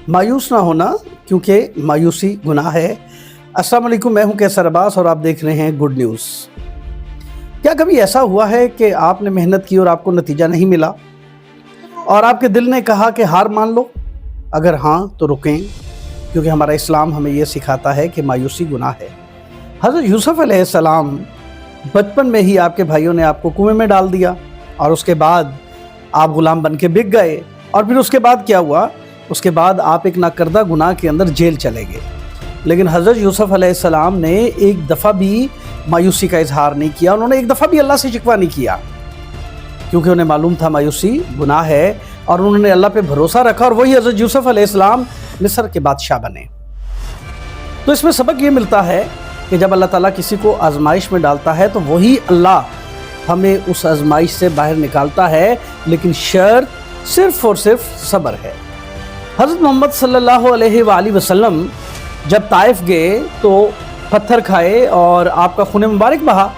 مایوس نہ ہونا کیونکہ مایوسی گناہ ہے۔ السلام علیکم، میں ہوں کیسر عباس اور آپ دیکھ رہے ہیں گڈ نیوز۔ کیا کبھی ایسا ہوا ہے کہ آپ نے محنت کی اور آپ کو نتیجہ نہیں ملا اور آپ کے دل نے کہا کہ ہار مان لو؟ اگر ہاں تو رکیں، کیونکہ ہمارا اسلام ہمیں یہ سکھاتا ہے کہ مایوسی گناہ ہے۔ حضرت یوسف علیہ السلام بچپن میں ہی آپ کے بھائیوں نے آپ کو کنویں میں ڈال دیا اور اس کے بعد آپ غلام بن کے بک گئے، اور پھر اس کے بعد کیا ہوا؟ اس کے بعد آپ ایک ناکردہ گناہ کے اندر جیل چلے گئے۔ لیکن حضرت یوسف علیہ السلام نے ایک دفعہ بھی مایوسی کا اظہار نہیں کیا، انہوں نے ایک دفعہ بھی اللہ سے شکوہ نہیں کیا، کیونکہ انہیں معلوم تھا مایوسی گناہ ہے، اور انہوں نے اللہ پہ بھروسہ رکھا، اور وہی حضرت یوسف علیہ السلام مصر کے بادشاہ بنے۔ تو اس میں سبق یہ ملتا ہے کہ جب اللہ تعالیٰ کسی کو آزمائش میں ڈالتا ہے تو وہی اللہ ہمیں اس آزمائش سے باہر نکالتا ہے، لیکن شرط صرف اور صرف صبر ہے۔ حضرت محمد صلی اللہ علیہ وآلہ وسلم جب طائف گئے تو پتھر کھائے اور آپ کا خون مبارک بہا،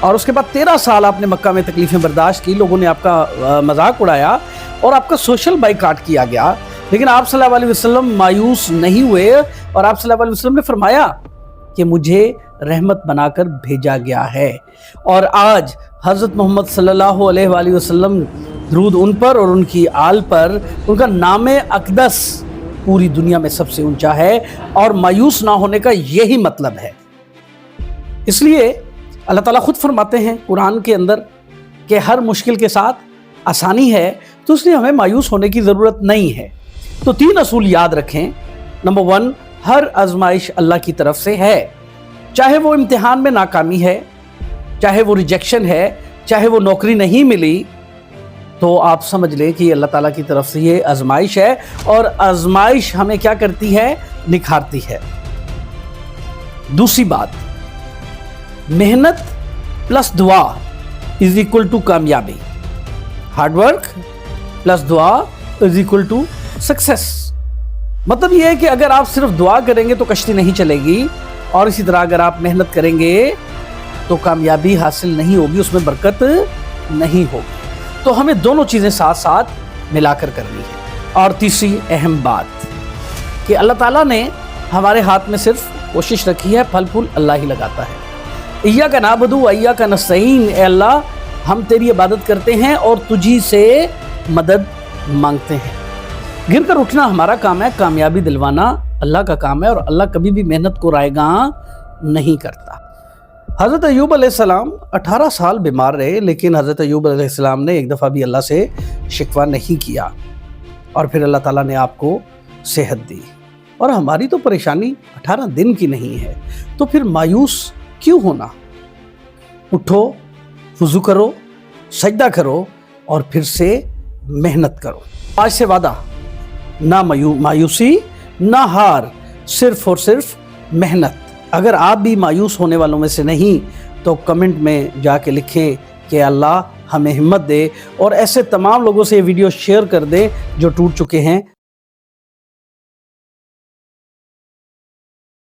اور اس کے بعد 13 سال آپ نے مکہ میں تکلیفیں برداشت کی، لوگوں نے آپ کا مذاق اڑایا اور آپ کا سوشل بائیکاٹ کیا گیا، لیکن آپ صلی اللہ علیہ وسلم مایوس نہیں ہوئے، اور آپ صلی اللہ علیہ وسلم نے فرمایا کہ مجھے رحمت بنا کر بھیجا گیا ہے۔ اور آج حضرت محمد صلی اللہ علیہ وآلہ وسلم، درود ان پر اور ان کی آل پر، ان کا نام اقدس پوری دنیا میں سب سے اونچا ہے، اور مایوس نہ ہونے کا یہی مطلب ہے۔ اس لیے اللہ تعالیٰ خود فرماتے ہیں قرآن کے اندر کہ ہر مشکل کے ساتھ آسانی ہے، تو اس لیے ہمیں مایوس ہونے کی ضرورت نہیں ہے۔ تو 3 اصول یاد رکھیں۔ نمبر 1، ہر آزمائش اللہ کی طرف سے ہے، چاہے وہ امتحان میں ناکامی ہے، چاہے وہ ریجیکشن ہے، چاہے وہ نوکری نہیں ملی، تو آپ سمجھ لیں کہ یہ اللہ تعالیٰ کی طرف سے یہ آزمائش ہے، اور آزمائش ہمیں کیا کرتی ہے؟ نکھارتی ہے۔ دوسری بات، محنت پلس دعا از اکول ٹو کامیابی، ہارڈ ورک پلس دعا از اکول ٹو سکسیس۔ مطلب یہ ہے کہ اگر آپ صرف دعا کریں گے تو کشتی نہیں چلے گی، اور اسی طرح اگر آپ محنت کریں گے تو کامیابی حاصل نہیں ہوگی، اس میں برکت نہیں ہوگی۔ تو ہمیں دونوں چیزیں ساتھ ساتھ ملا کر کرنی ہے۔ اور تیسری اہم بات کہ اللہ تعالیٰ نے ہمارے ہاتھ میں صرف کوشش رکھی ہے، پھل پھول اللہ ہی لگاتا ہے۔ ایاک نعبد و ایاک نستعین، اے اللہ ہم تیری عبادت کرتے ہیں اور تجھی سے مدد مانگتے ہیں۔ گر کر اٹھنا ہمارا کام ہے، کامیابی دلوانا اللہ کا کام ہے، اور اللہ کبھی بھی محنت کو رائے گاں نہیں کرتا۔ حضرت ایوب علیہ السلام 18 سال بیمار رہے، لیکن حضرت ایوب علیہ السلام نے ایک دفعہ بھی اللہ سے شکوہ نہیں کیا، اور پھر اللہ تعالیٰ نے آپ کو صحت دی۔ اور ہماری تو پریشانی 18 دن کی نہیں ہے، تو پھر مایوس کیوں ہونا؟ اٹھو، وضو کرو، سجدہ کرو، اور پھر سے محنت کرو۔ آج سے وعدہ، نہ مایوسی نہ ہار، صرف اور صرف محنت۔ اگر آپ بھی مایوس ہونے والوں میں سے نہیں تو کمنٹ میں جا کے لکھیں کہ اللہ ہمیں ہمت دے، اور ایسے تمام لوگوں سے یہ ویڈیو شیئر کر دیں جو ٹوٹ چکے ہیں۔